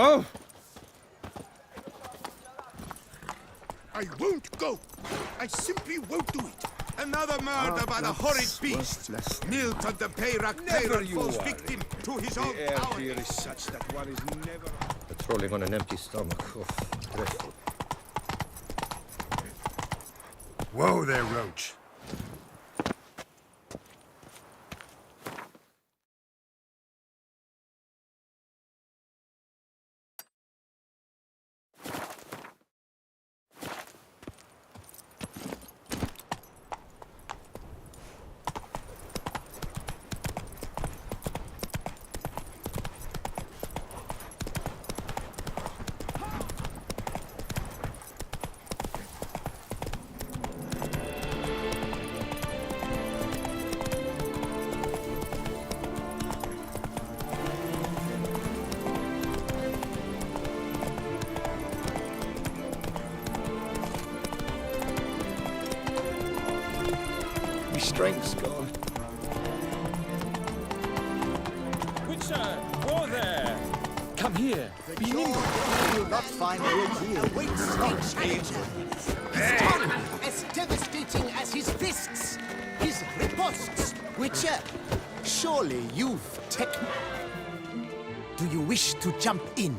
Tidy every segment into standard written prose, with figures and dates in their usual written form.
Oh! I won't go! I simply won't do it! Another murder by the horrid beast! Milton the Payrak falls victim to his own The air power! here is such that one is never... Patrolling on an empty stomach. Oh, dreadful. Whoa there, Roach. Strength's gone. Witcher! Whoa there! Come here! Be nimble! You will not find a here. Awaits the challenger. His tongue as devastating as his fists. His riposts. Witcher, surely you've taken. Do you wish to jump in?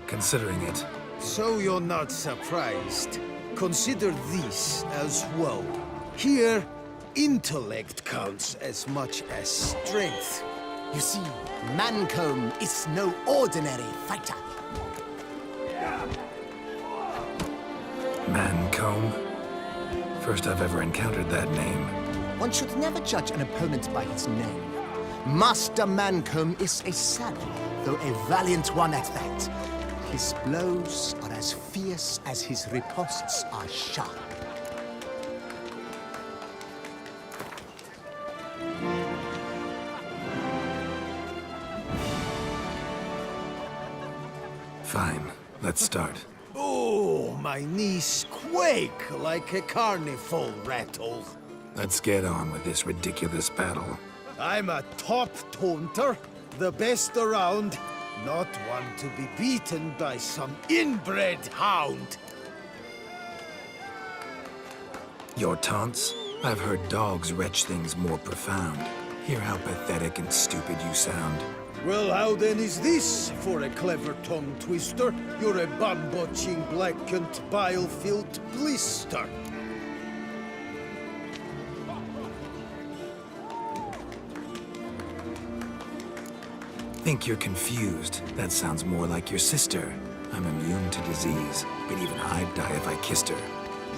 Considering it. So you're not surprised. Consider this as well. Here, intellect counts as much as strength. You see, Mancomb is no ordinary fighter. Mancomb? First I've ever encountered that name. One should never judge an opponent by his name. Master Mancomb is a savage, though a valiant one at that. His blows are as fierce as his riposts are sharp. Fine, let's start. Oh, my knees quake like a carnival rattle. Let's get on with this ridiculous battle. I'm a top taunter, the best around, not one to be beaten by some inbred hound. Your taunts? I've heard dogs retch things more profound. Hear how pathetic and stupid you sound. Well, how then is this for a clever tongue twister? You're a bum-botching, blackened, bile-filled blister. Think you're confused. That sounds more like your sister. I'm immune to disease, but even I'd die if I kissed her.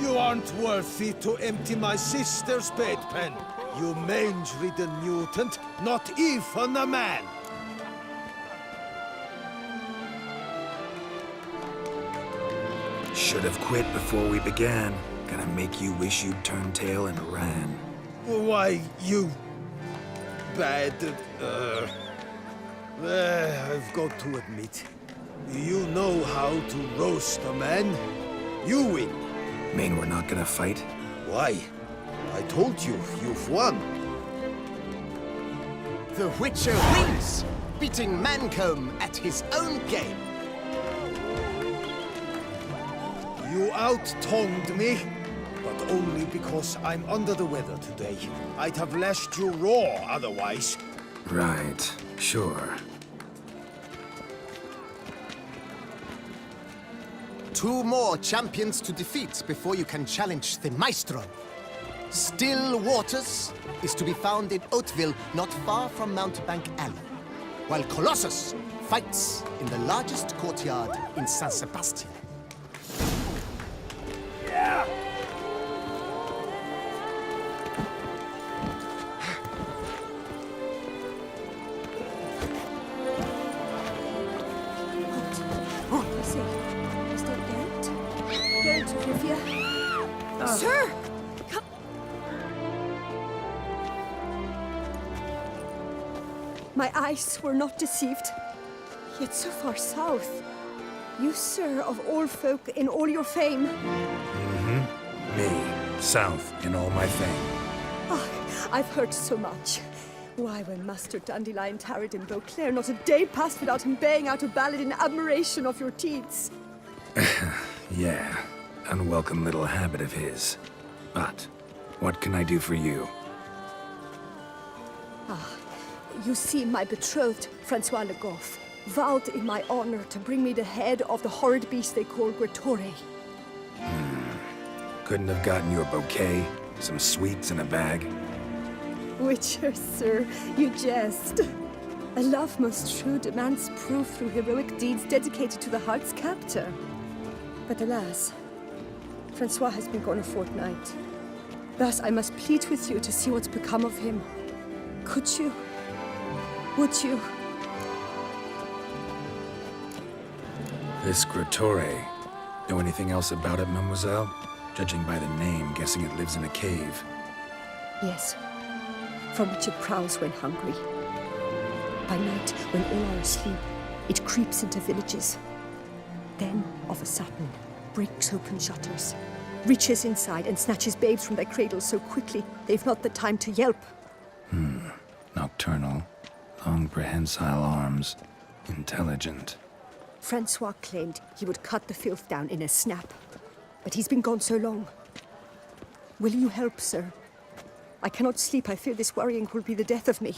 You aren't worthy to empty my sister's bedpan. You mange-ridden mutant, not even a man. Should have quit before we began. Gonna make you wish you'd turned tail and ran. Why, you... bad... I've got to admit, you know how to roast a man. You win. Mean we're not gonna fight? Why? I told you, you've won. The Witcher wins, beating Mancomb at his own game. You out-tongued me, but only because I'm under the weather today. I'd have lashed you raw otherwise. Right, sure. Two more champions to defeat before you can challenge the Maestro. Still Waters is to be found in Oatville, not far from Mountebank Alley, while Colossus fights in the largest courtyard in San Sebastian. Sir! Come. My eyes were not deceived. Yet so far south. You, sir, of all folk in all your fame. Mm-hmm. Me, south in all my fame. Oh, I've heard so much. Why, when Master Dandelion tarried in Beauclair, not a day passed without him baying out a ballad in admiration of your teats. Yeah, unwelcome little habit of his. But, what can I do for you? You see, my betrothed, Francois Le Goff, vowed in my honor to bring me the head of the horrid beast they call Gretore. Couldn't have gotten you a bouquet, some sweets in a bag? Witcher, sir, you jest. A love most true demands proof through heroic deeds dedicated to the heart's captor. But alas, Francois has been gone a fortnight. Thus I must plead with you to see what's become of him. Could you? Would you? This Gretore. Know anything else about it, mademoiselle? Judging by the name, guessing it lives in a cave. Yes, from which it prowls when hungry. By night, when all are asleep, it creeps into villages. Then, of a sudden, breaks open shutters, reaches inside and snatches babes from their cradles so quickly they've not the time to yelp. Nocturnal, long prehensile arms, intelligent. Francois claimed he would cut the filth down in a snap, but he's been gone so long. Will you help, sir? I cannot sleep. I fear this worrying will be the death of me.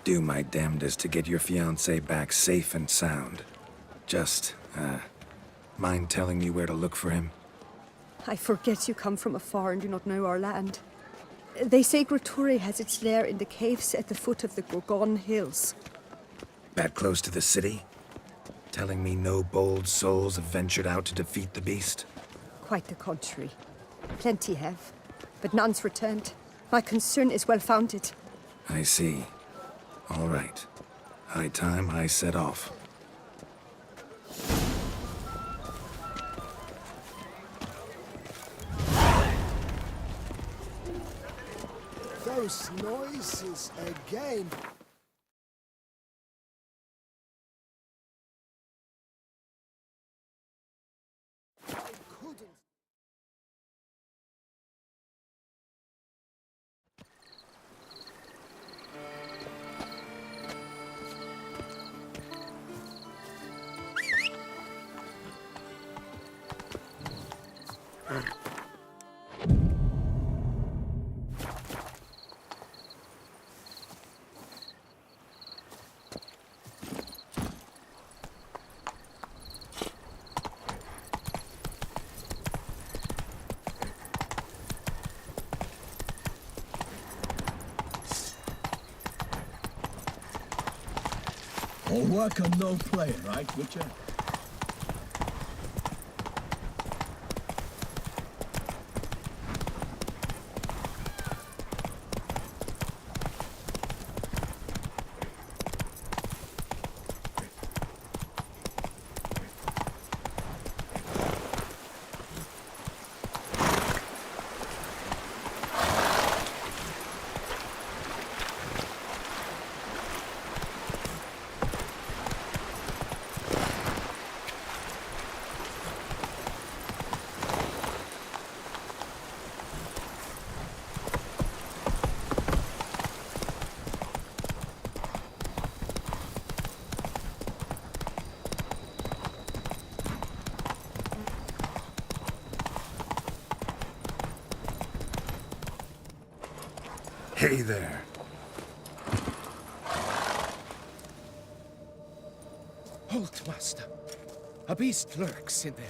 Do my damnedest to get your fiancé back safe and sound. Just, mind telling me where to look for him? I forget you come from afar and do not know our land. They say Gretore has its lair in the caves at the foot of the Gorgon Hills. That close to the city? Telling me no bold souls have ventured out to defeat the beast? Quite the contrary. Plenty have, but none's returned. My concern is well founded. I see. All right. High time I set off. Those noises again. I couldn't. All work and no play, right, Witcher? Hey there. Halt, master. A beast lurks in there.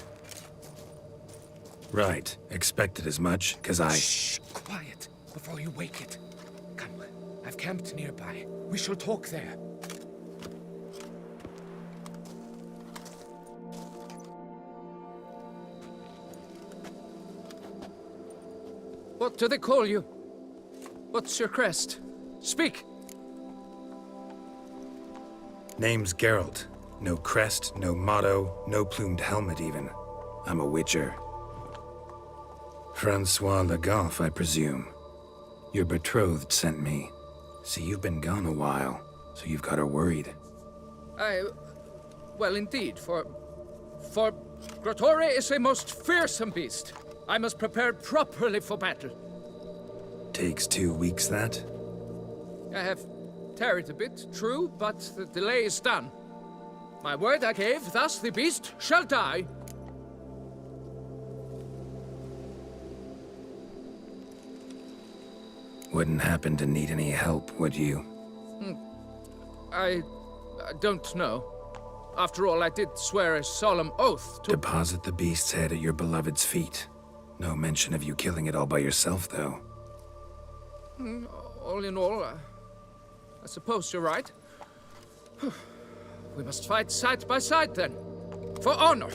Right. Expected as much, 'cause Shh, quiet, before you wake it. Come, I've camped nearby. We shall talk there. What do they call you? What's your crest? Speak! Name's Geralt. No crest, no motto, no plumed helmet even. I'm a witcher. Francois Le Goff, I presume. Your betrothed sent me. See, you've been gone a while, so you've got her worried. Well, indeed, for Gretore is a most fearsome beast. I must prepare properly for battle. Takes 2 weeks, that? I have tarried a bit, true, but the delay is done. My word I gave, thus the beast shall die. Wouldn't happen to need any help, would you? I don't know. After all, I did swear a solemn oath to— Deposit the beast's head at your beloved's feet. No mention of you killing it all by yourself, though. All in all, I suppose you're right. We must fight side by side, then. For honor!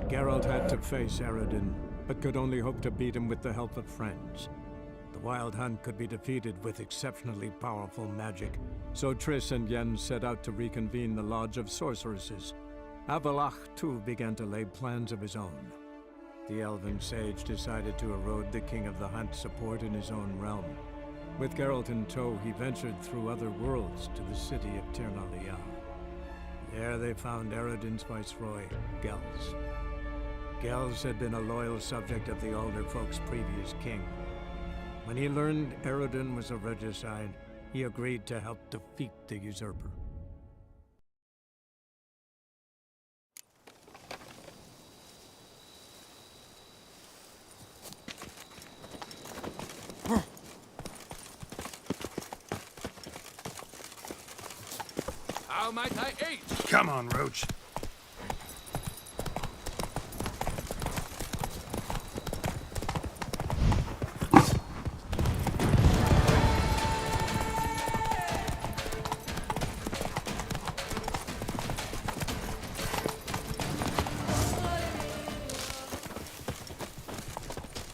Geralt had to face Eredin, but could only hope to beat him with the help of friends. The Wild Hunt could be defeated with exceptionally powerful magic, so Triss and Yen set out to reconvene the Lodge of Sorceresses. Avallac'h, too, began to lay plans of his own. The elven sage decided to erode the King of the Hunt's support in his own realm. With Geralt in tow, he ventured through other worlds to the city of Tir na Lial. There they found Eredin's viceroy, Gels. Gels had been a loyal subject of the Alder Folk's previous king. When he learned Eredin was a regicide, he agreed to help defeat the usurper. How might I aid? Come on, Roach.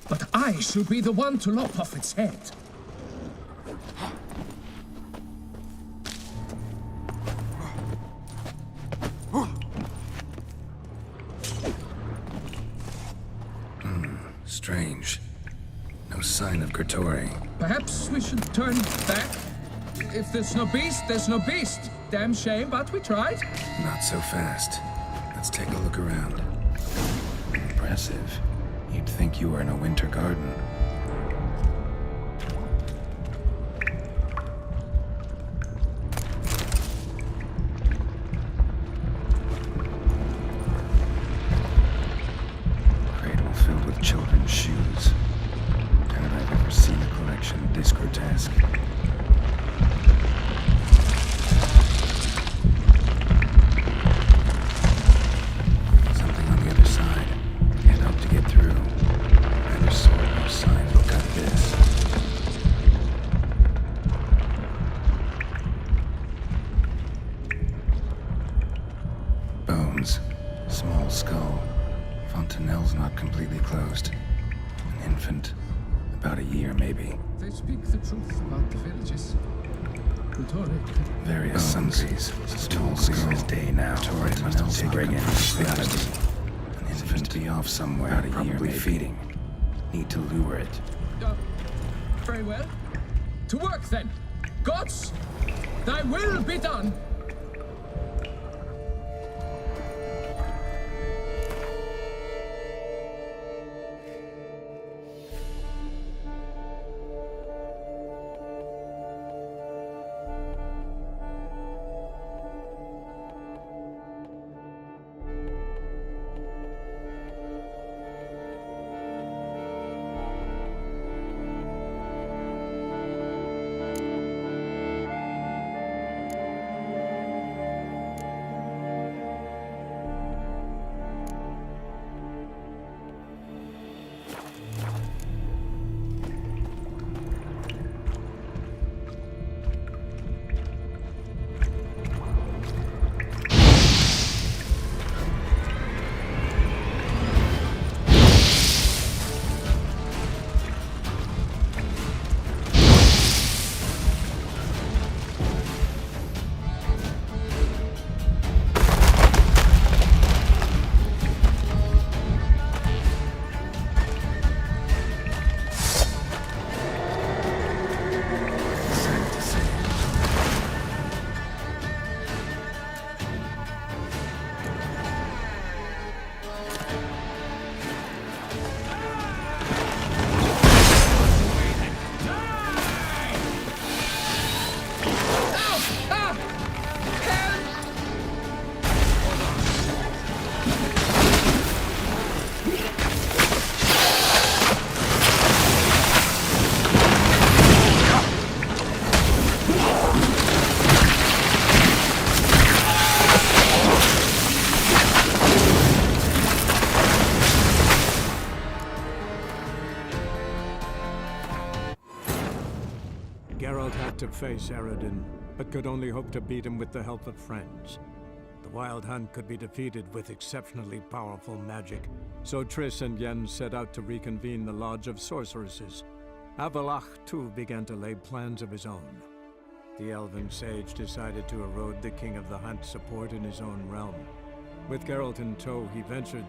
But I should be the one to lop off its head. Strange. No sign of Gertori. Perhaps we should turn back? If there's no beast, there's no beast. Damn shame, but we tried. Not so fast. Let's take a look around. Impressive. You'd think you were in a winter garden. Cradle filled with children's shoes. Doubt I've ever seen a collection this grotesque. Something on the other side. Can't hope to get through. Either sword, no sign. Look at this. Bones. Small skull. Fontanelle's not completely closed. An infant. About a year, maybe. They speak the truth about the villages. Various sundries. Tall skull. Day now. Tori must have taken it. Gotta be. An infant be off somewhere. About a year, maybe. Feeding. Need to lure it. Very well. To work then. Gods, thy will be done. face Aradin, but could only hope to beat him with the help of friends. The Wild Hunt could be defeated with exceptionally powerful magic, so Triss and Yen set out to reconvene the Lodge of Sorceresses. Avalach, too, began to lay plans of his own. The elven sage decided to erode the King of the Hunt's support in his own realm. With Geralt in tow, he ventured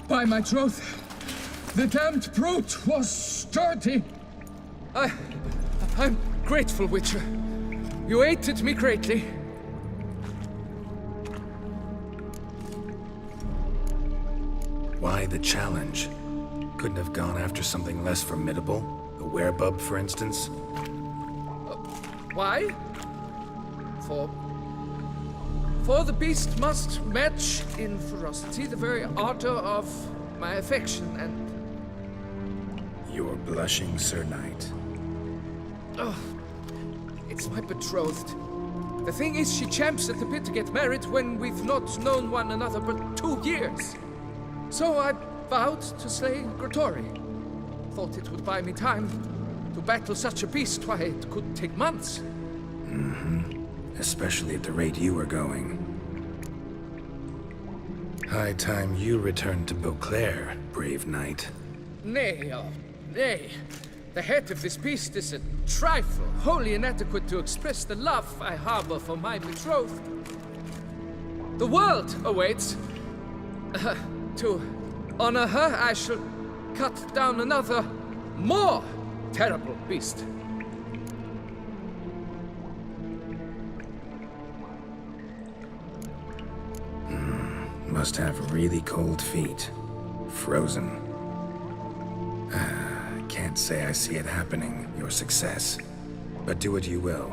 By my troth, the damned brute was sturdy. I'm grateful, Witcher. You aided me greatly. Why the challenge? Couldn't have gone after something less formidable? A werebub, for instance? Why? For the beast must match in ferocity the very ardor of my affection, and... You're blushing, Sir Knight. Oh, it's my betrothed. The thing is, she champs at the bit to get married when we've not known one another but 2 years. So I vowed to slay Grottori. Thought it would buy me time to battle such a beast. Why, it could take months. Especially at the rate you were going. High time you returned to Beauclair, brave knight. Nay, oh, nay. The head of this beast is a trifle, wholly inadequate to express the love I harbor for my betrothed. The world awaits. To honor her, I shall cut down another, more terrible beast. Must have really cold feet. Frozen. Can't say I see it happening, your success. But do what you will,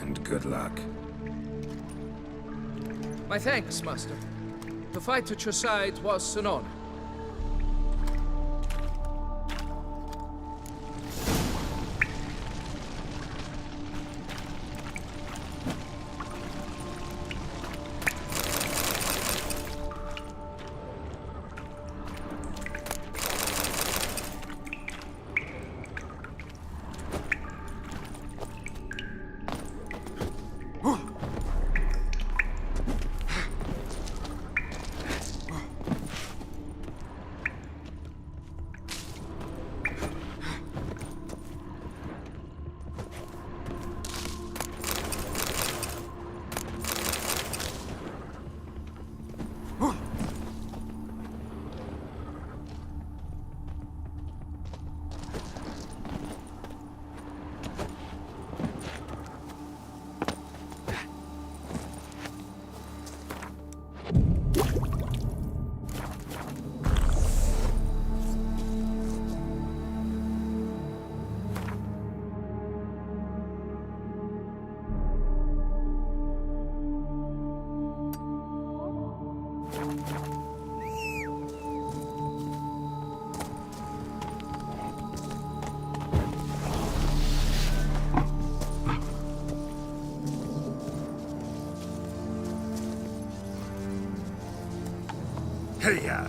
and good luck. My thanks, Master. To fight at your side was an honor. Hey-ya!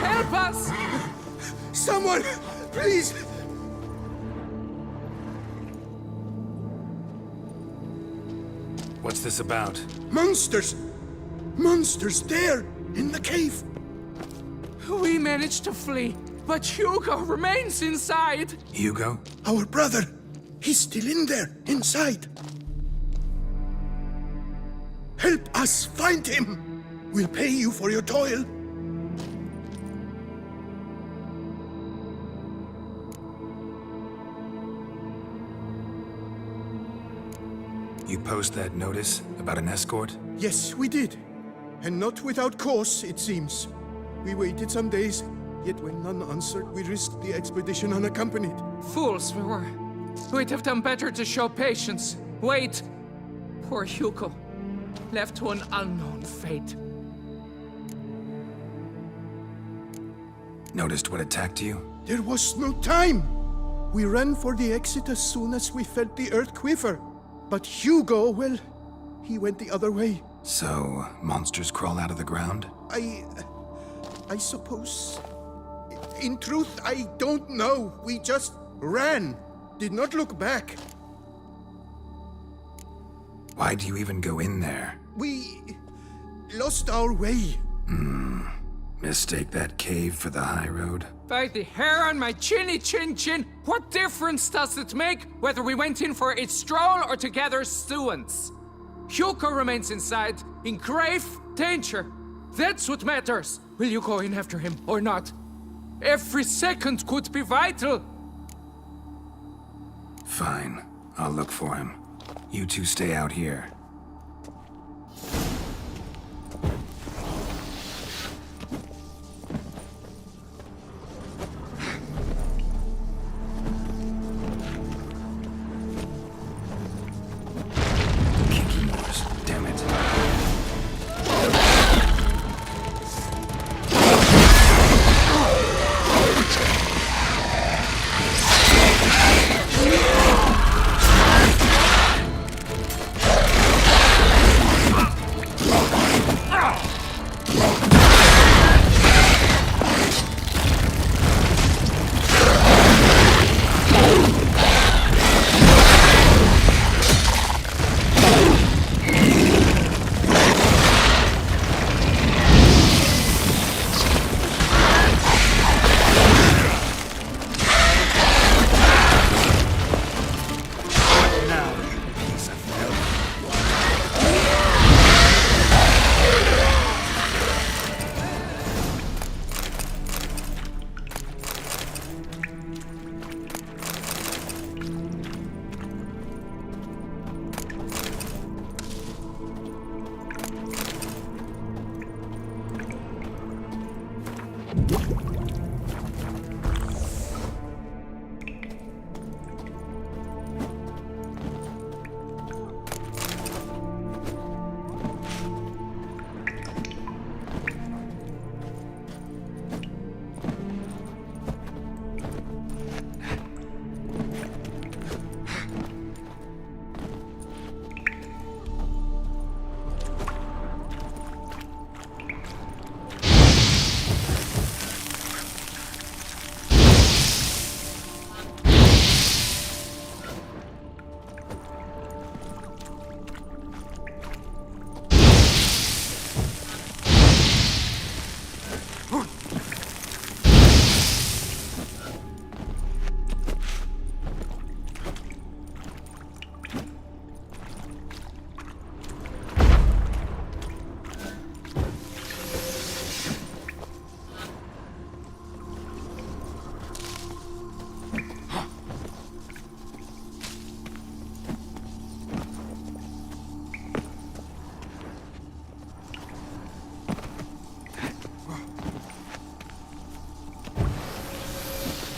Help us! Someone, please! What's this about? Monsters! Monsters there, in the cave! We managed to flee, but Hugo remains inside. Hugo? Our brother! He's still in there, inside! Help us find him! We'll pay you for your toil! You post that notice about an escort? Yes, we did. And not without cause, it seems. We waited some days, yet when none answered, we risked the expedition unaccompanied. Fools we were. We'd have done better to show patience. Wait. Poor Hugo. Left to an unknown fate. Noticed what attacked you? There was no time! We ran for the exit as soon as we felt the earth quiver. But Hugo, well, he went the other way. So, monsters crawl out of the ground? I suppose... In truth, I don't know. We just ran. Did not look back. Why do you even go in there? We... lost our way. Mistake that cave for the high road? By the hair on my chinny chin chin, what difference does it make whether we went in for a stroll or to gather students? Hugo remains inside, in grave danger. That's what matters. Will you go in after him or not? Every second could be vital. Fine. I'll look for him. You two stay out here. Damn it.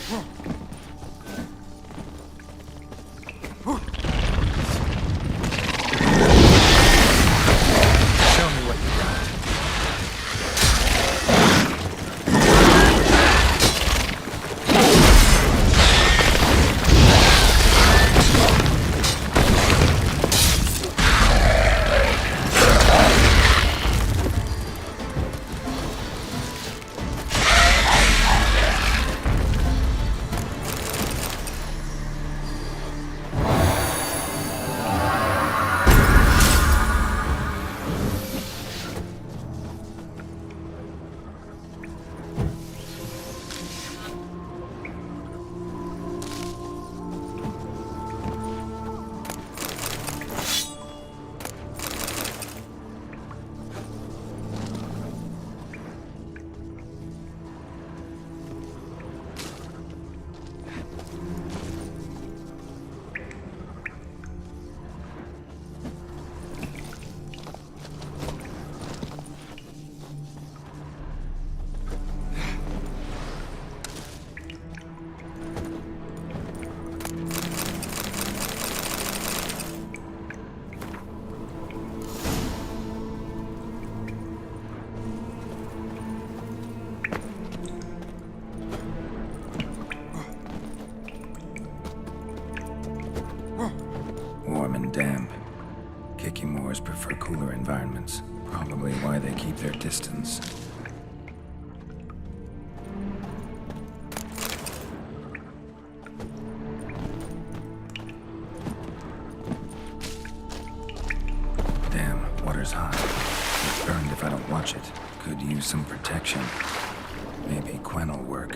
Show me what you got. Warm and damp. Kikimores prefer cooler environments. Probably why they keep their distance. Damn, water's hot. It's burned if I don't watch it. Could use some protection. Maybe Quen will work.